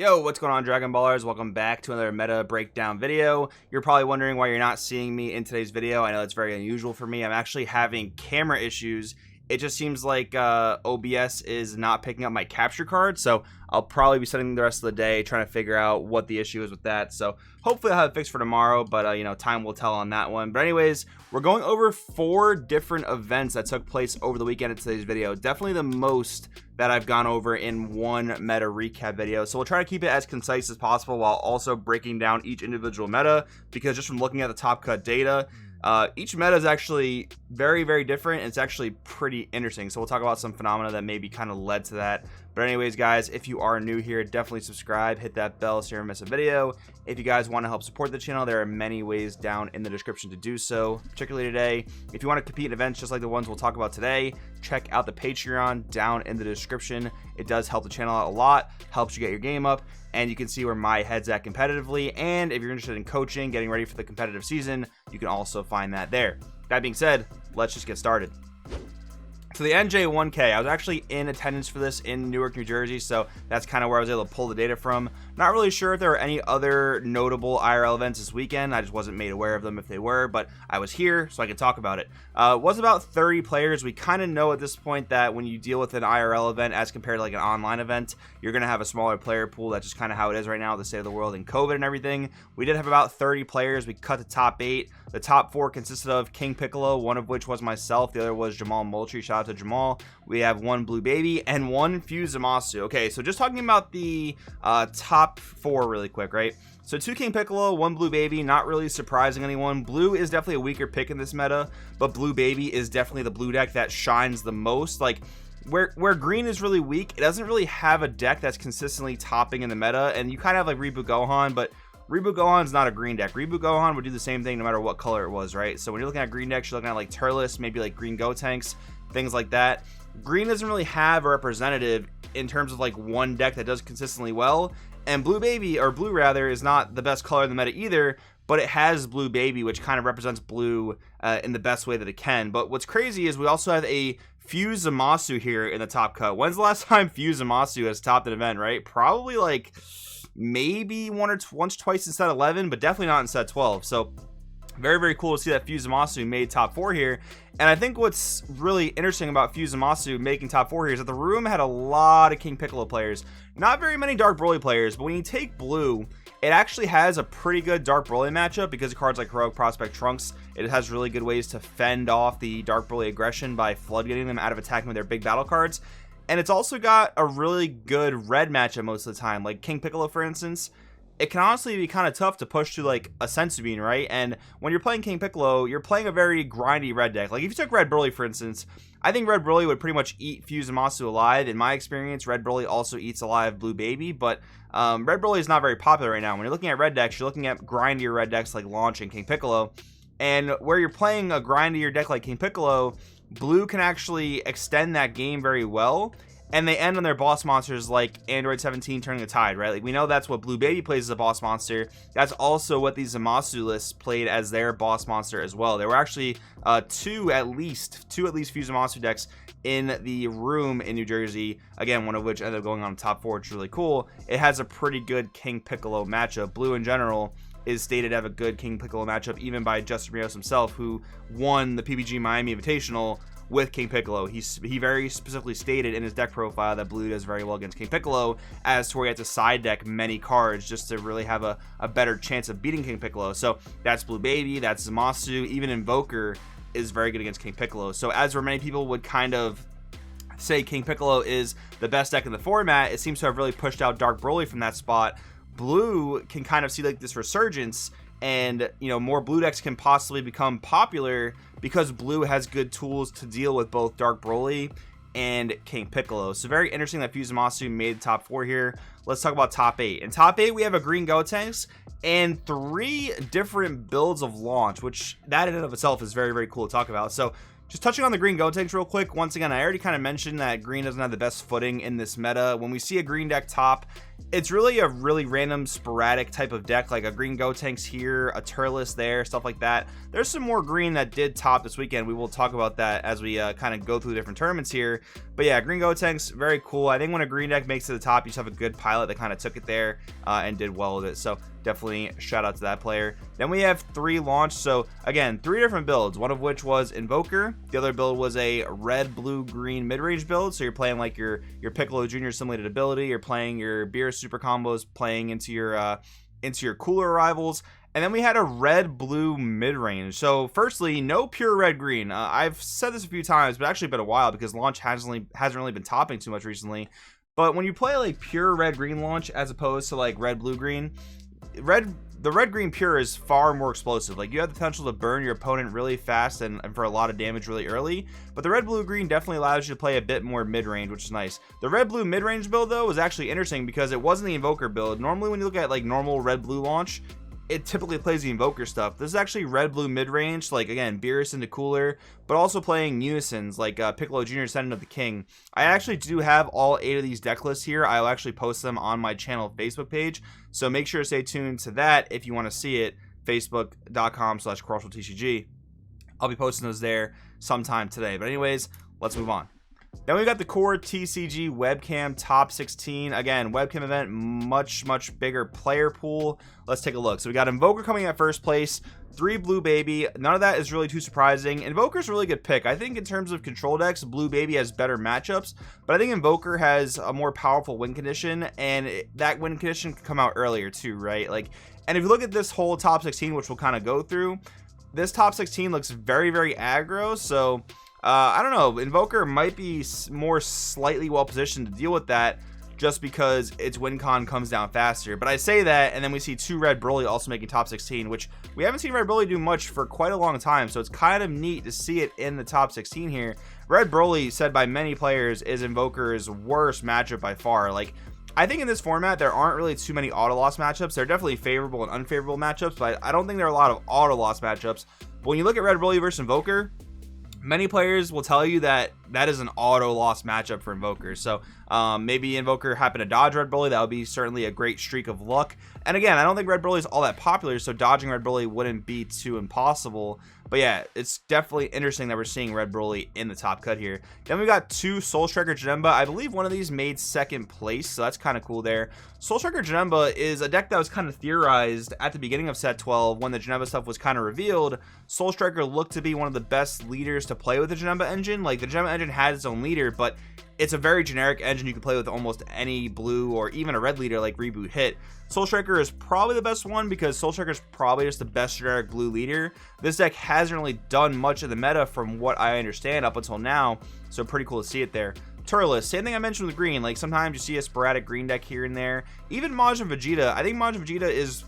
Yo, what's going on, Dragon Ballers? Welcome back to another meta breakdown video. You're probably wondering why you're not seeing me in today's video. I know it's very unusual for me. I'm actually having camera issues. It just seems like OBS is not picking up my capture card, so I'll probably be spending the rest of the day trying to figure out what the issue is with that. So hopefully I'll have it fixed for tomorrow, but you know, time will tell on that one. But anyways, we're going over 4 different events that took place over the weekend in today's video. Definitely the most that I've gone over in one meta recap video. So we'll try to keep it as concise as possible while also breaking down each individual meta, because just from looking at the top cut data, each meta is actually very different. It's actually pretty interesting, so we'll talk about some phenomena that maybe kind of led to that. But anyways, guys, if you are new here, definitely subscribe, hit that bell so you don't miss a video. If you guys want to help support the channel, there are many ways down in the description to do so, particularly today. If you want to compete in events just like the ones we'll talk about today, check out the Patreon down in the description. It does help the channel out a lot, helps you get your game up, and you can see where my head's at competitively. And if you're interested in coaching, getting ready for the competitive season, you can also find that there. That being said, let's just get started. So the NJ1K, I was actually in attendance for this in Newark, New Jersey, so that's kind of where I was able to pull the data from. Not really sure if there were any other notable IRL events this weekend. I just wasn't made aware of them if they were, but I was here so I could talk about it. It was about 30 players. We kind of know at this point that when you deal with an IRL event as compared to like an online event, you're going to have a smaller player pool. That's just kind of how it is right now, the state of the world and COVID and everything. We did have about 30 players. We cut the top 8. The top 4 consisted of King Piccolo, one of which was myself. The other was Jamal Moultrie. Shout out to Jamal. We have 1 Blue Baby and 1 Fuse Zamasu. Okay, so just talking about the top 4 really quick, right? So 2 King Piccolo, 1 Blue Baby, not really surprising anyone. Blue is definitely a weaker pick in this meta, but Blue Baby is definitely the blue deck that shines the most. Like, where green is really weak, it doesn't really have a deck that's consistently topping in the meta, and you kind of have like Reboot Gohan, but Reboot Gohan's not a green deck. Reboot Gohan would do the same thing no matter what color it was, right? So when you're looking at green decks, you're looking at like Turles, maybe like green Gotenks, things like that. Green doesn't really have a representative in terms of like one deck that does consistently well. And Blue Baby, or Blue rather, is not the best color in the meta either, but it has Blue Baby, which kind of represents blue in the best way that it can. But what's crazy is we also have a Fuse Zamasu here in the top cut. When's the last time Fuse Zamasu has topped an event, right? Probably like maybe once, twice in set 11, but definitely not in set 12. So very cool to see that Fuse Zamasu made top 4 here. And I think what's really interesting about Fuse Zamasu making top 4 here is that the room had a lot of King Piccolo players, not very many Dark Broly players, but when you take blue, it actually has a pretty good Dark Broly matchup because of cards like Heroic Prospect Trunks. It has really good ways to fend off the Dark Broly aggression by floodgating them out of attacking with their big battle cards. And it's also got a really good red matchup most of the time. Like King Piccolo, for instance, it can honestly be kind of tough to push to like a Senzu Bean, right? And when you're playing King Piccolo, you're playing a very grindy red deck. Like if you took Red Broly, for instance, I think Red Broly would pretty much eat Fuse Zamasu alive. In my experience, Red Broly also eats alive Blue Baby, but Red Broly is not very popular right now. When you're looking at red decks, you're looking at grindier red decks like Launch and King Piccolo. And where you're playing a grindier deck like King Piccolo, Blue can actually extend that game very well. And they end on their boss monsters like Android 17 turning the tide, right? Like we know that's what Blue Baby plays as a boss monster. That's also what these Zamasu lists played as their boss monster as well. There were actually two at least Fuse Zamasu decks in the room in New Jersey. Again, one of which ended up going on top 4, which is really cool. It has a pretty good King Piccolo matchup. Blue in general is stated to have a good King Piccolo matchup, even by Justin Rios himself, who won the PPG Miami Invitational with King Piccolo. He very specifically stated in his deck profile that blue does very well against King Piccolo, as to where he had to side deck many cards just to really have a better chance of beating King Piccolo. So that's Blue Baby, that's Zamasu, even Invoker is very good against King Piccolo. So as where many people would kind of say King Piccolo is the best deck in the format, it seems to have really pushed out Dark Broly from that spot. Blue can kind of see like this resurgence, and you know, more blue decks can possibly become popular because blue has good tools to deal with both Dark Broly and King Piccolo. So very interesting that Fuse Zamasu made top 4 here. Let's talk about top 8. In top 8, we have a green Gotenks and 3 different builds of Launch, which that in and of itself is very cool to talk about. So just touching on the green Gotenks real quick. Once again, I already kind of mentioned that green doesn't have the best footing in this meta. When we see a green deck top, it's really a really random sporadic type of deck, like a green Gotenks here, a Turles there, stuff like that. There's some more green that did top this weekend. We will talk about that as we kind of go through different tournaments here. But yeah, green Gotenks, very cool. I think when a green deck makes it to the top, you just have a good pilot that kind of took it there and did well with it. So definitely shout out to that player. Then we have 3 launched. So again, 3 different builds, one of which was Invoker. The other build was a red, blue, green mid-range build. So you're playing like your Piccolo Jr. simulated ability. You're playing your Beerus super combos, playing into your cooler arrivals. And then we had a red blue mid-range. So firstly, no pure red green. I've said this a few times, but actually been a while because launch hasn't really been topping too much recently. But when you play like pure red green launch as opposed to like red blue green, the red green pure is far more explosive. Like you have the potential to burn your opponent really fast and for a lot of damage really early. But the red blue green definitely allows you to play a bit more mid-range, which is nice. The red blue mid-range build though was actually interesting because it wasn't the Invoker build. Normally when you look at like normal red blue launch, it typically plays the Invoker stuff. This is actually red blue mid-range, like again Beerus into cooler, but also playing unisons like Piccolo Jr. Descendant of the King. I actually do have all 8 of these deck lists here. I'll actually post them on my channel Facebook page, so make sure to stay tuned to that if you want to see it. Facebook.com/CrossworldTCG. I'll be posting those there sometime today. But anyways, let's move on. Then we got the core TCG Webcam top 16. Again, Webcam event, much bigger player pool. Let's take a look. So we got Invoker coming at first place, 3 Blue Baby. None of that is really too surprising. Invoker's a really good pick. I think in terms of control decks, Blue Baby has better matchups, but I think Invoker has a more powerful win condition, and that win condition can come out earlier too, right? Like, and if you look at this whole top 16, which we'll kind of go through, this top 16 looks very aggro, so I don't know, Invoker might be more slightly well positioned to deal with that just because its win con comes down faster. But I say that, and then we see 2 Red Broly also making top 16, which we haven't seen Red Broly do much for quite a long time, so it's kind of neat to see it in the top 16 here. Red Broly, said by many players, is Invoker's worst matchup by far. Like, I think in this format, there aren't really too many auto-loss matchups. There are definitely favorable and unfavorable matchups, but I don't think there are a lot of auto-loss matchups. But when you look at Red Broly versus Invoker, many players will tell you that that is an auto loss matchup for Invoker. So maybe Invoker happened to dodge Red Broly. That would be certainly a great streak of luck. And again, I don't think Red Broly is all that popular, so dodging Red Broly wouldn't be too impossible. But yeah, it's definitely interesting that we're seeing Red Broly in the top cut here. Then we got 2 Soul Striker Janemba. I believe one of these made 2nd place, so that's kind of cool there. Soul Striker Janemba is a deck that was kind of theorized at the beginning of set 12 when the Janemba stuff was kind of revealed. Soul Striker looked to be one of the best leaders to play with the Janemba engine. Like, the Janemba engine has its own leader, but it's a very generic engine you can play with almost any blue or even a red leader like Reboot Hit. Soul Striker is probably the best one because Soul Striker is probably just the best generic blue leader. This deck hasn't really done much of the meta from what I understand up until now, so pretty cool to see it there. Turles, same thing I mentioned with green. Like, sometimes you see a sporadic green deck here and there. Even Majin Vegeta, I think Majin Vegeta is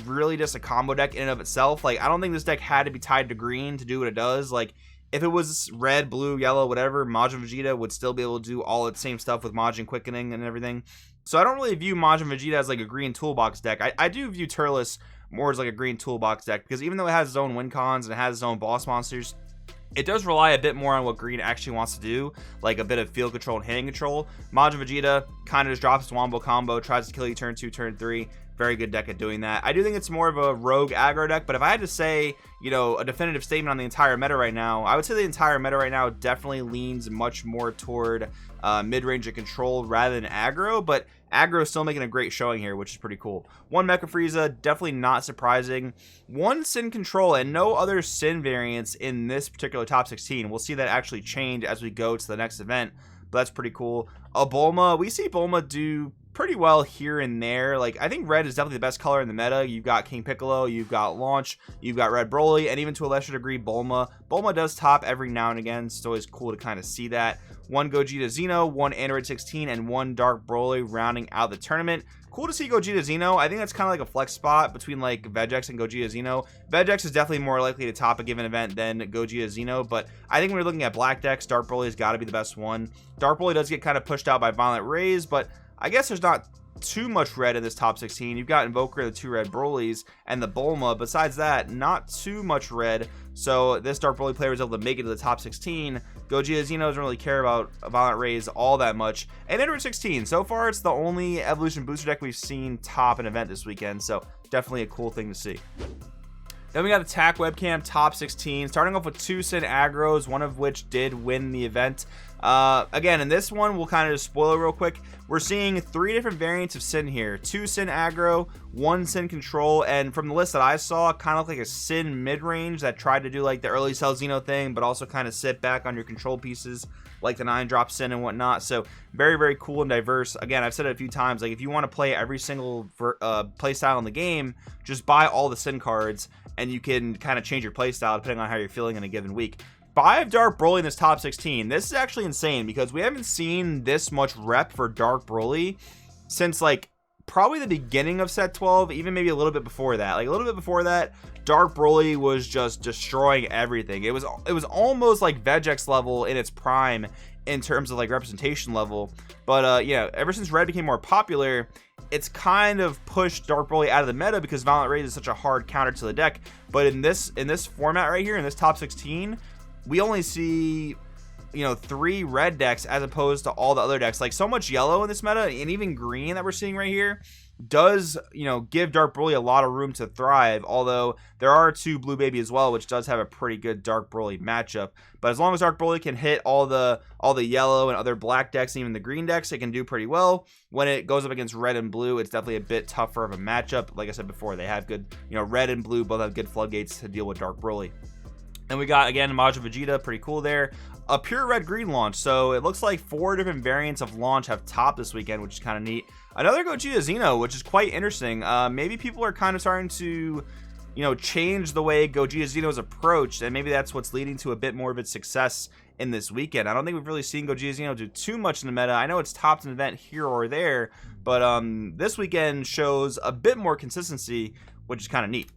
really just a combo deck in and of itself. Like, I don't think this deck had to be tied to green to do what it does. Like, if it was red, blue, yellow, whatever, Majin Vegeta would still be able to do all its same stuff with Majin Quickening and everything. So I don't really view Majin Vegeta as like a green toolbox deck. I do view Turles more as like a green toolbox deck because even though it has its own win cons and it has its own boss monsters, it does rely a bit more on what green actually wants to do, like a bit of field control and hitting control. Majin Vegeta kind of just drops its Wombo combo, tries to kill you turn 2, turn 3. Very good deck at doing that. I do think it's more of a rogue aggro deck, but if I had to say, you know, a definitive statement on the entire meta right now, I would say the entire meta right now definitely leans much more toward mid-range and control rather than aggro, but aggro is still making a great showing here, which is pretty cool. 1 Mecha Frieza, definitely not surprising. 1 Sin Control and no other Sin variants in this particular top 16. We'll see that actually change as we go to the next event, but that's pretty cool. A Bulma, we see Bulma do pretty well here and there. Like, I think red is definitely the best color in the meta. You've got King Piccolo, you've got Launch, you've got Red Broly, and even to a lesser degree Bulma. Bulma does top every now and again, so it's always cool to kind of see that. 1 Gogeta Xeno, 1 Android 16, and 1 Dark Broly rounding out the tournament. Cool to see Gogeta Xeno. I think that's kind of like a flex spot between like Vegex and Gogeta Xeno. Vegex is definitely more likely to top a given event than Gogeta Xeno, but I think when we're looking at black decks, Dark Broly has got to be the best one. Dark Broly does get kind of pushed out by Violent Rays, but I guess there's not too much red in this top 16. You've got Invoker, the 2 red Brolys, and the Bulma. Besides that, not too much red. So this Dark Broly player was able to make it to the top 16. Gogeta Xeno doesn't really care about Violent Rays all that much. And Ender 16. So far, it's the only Evolution Booster deck we've seen top an event this weekend. So definitely a cool thing to see. Then we got Attack Webcam top 16, starting off with 2 Sin Aggros, one of which did win the event. Again, in this one, we'll kind of just spoil it real quick. We're seeing 3 different variants of Sin here. 2 Sin Aggro, 1 Sin Control, and from the list that I saw, kind of like a Sin mid-range that tried to do like the early Cell Xeno thing, but also kind of sit back on your control pieces like the 9-drop Sin and whatnot. So very, very cool and diverse. Again, I've said it a few times, like if you want to play every single play style in the game, just buy all the Sin cards, and you can kind of change your playstyle depending on how you're feeling in a given week. 5 Dark Broly in this top 16. This is actually insane because we haven't seen this much rep for Dark Broly since like probably the beginning of set 12, even maybe a little bit before that. Like a little bit before that, Dark Broly was just destroying everything. It was almost like Vegex level in its prime in terms of like representation level. But yeah, ever since Red became more popular, it's kind of pushed Dark Broly out of the meta because Violent Rays is such a hard counter to the deck. But in this format right here, in this top 16, we only see, you know, 3 red decks as opposed to all the other decks. Like so much yellow in this meta, and even green that we're seeing right here, does, you know, give Dark Broly a lot of room to thrive. Although there are 2 Blue Baby as well, which does have a pretty good Dark Broly matchup. But as long as Dark Broly can hit all the yellow and other black decks, and even the green decks, it can do pretty well. When it goes up against red and blue, it's definitely a bit tougher of a matchup. Like I said before, they have good, you know, red and blue both have good floodgates to deal with Dark Broly. And we got, again, Majin Vegeta, pretty cool there. A pure red-green launch, so it looks like 4 different variants of launch have topped this weekend, which is kind of neat. Another Gogeta Xeno, which is quite interesting. Maybe people are kind of starting to, you know, change the way Gogeta Xeno is approached, and maybe that's what's leading to a bit more of its success in this weekend. I don't think we've really seen Gogeta Xeno do too much in the meta. I know it's topped an event here or there, but this weekend shows a bit more consistency, which is kind of neat.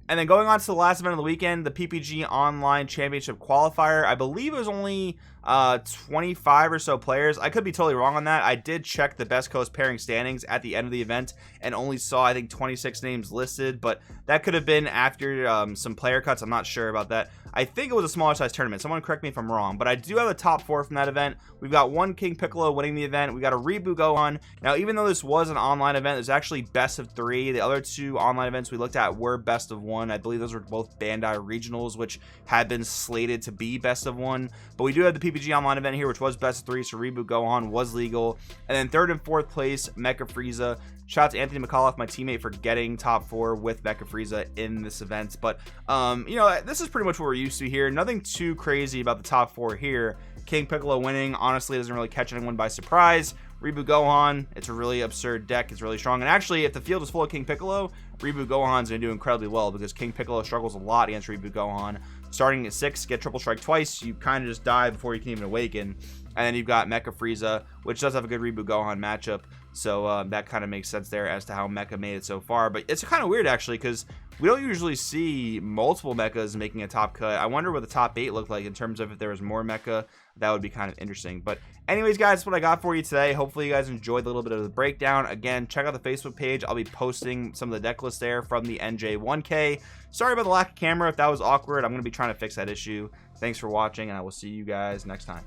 And then going on to the last event of the weekend, the PPG Online Championship Qualifier. I believe it was only 25 or so players. I could be totally wrong on that. I did check the Best Coast pairing standings at the end of the event and only saw, I think, 26 names listed, but that could have been after some player cuts. I'm not sure about that. I think it was a smaller size tournament. Someone correct me if I'm wrong, but I do have the top 4 from that event. We've got 1 King Piccolo winning the event. We got a Reboot Gohan. Now, even though this was an online event, there's actually best of 3. The other 2 online events we looked at were best of 1. I believe those were both Bandai regionals, which had been slated to be best of 1. But we do have the PPG Online event here, which was best of 3, so Reboot Gohan was legal. And then 3rd and 4th place, Mecha Frieza. Shout out to Anthony McAuliffe, my teammate, for getting top 4 with Mecha Frieza in this event. But, you know, this is pretty much what we're used to here. Nothing too crazy about the top 4 here. King Piccolo winning, honestly, doesn't really catch anyone by surprise. Reboot Gohan, it's a really absurd deck. It's really strong. And actually, if the field is full of King Piccolo, Reboot Gohan's going to do incredibly well because King Piccolo struggles a lot against Reboot Gohan. Starting at 6, get triple strike twice, you kind of just die before you can even awaken. And then you've got Mecha Frieza, which does have a good Reboot Gohan matchup. So that kind of makes sense there as to how Mecha made it so far. But it's kind of weird, actually, because we don't usually see multiple Mechas making a top cut. I wonder what the top 8 looked like in terms of if there was more Mecha. That would be kind of interesting. But anyways, guys, that's what I got for you today. Hopefully you guys enjoyed a little bit of the breakdown. Again, check out the Facebook page. I'll be posting some of the deck lists there from the NJ1K. Sorry about the lack of camera. If that was awkward, I'm going to be trying to fix that issue. Thanks for watching, and I will see you guys next time.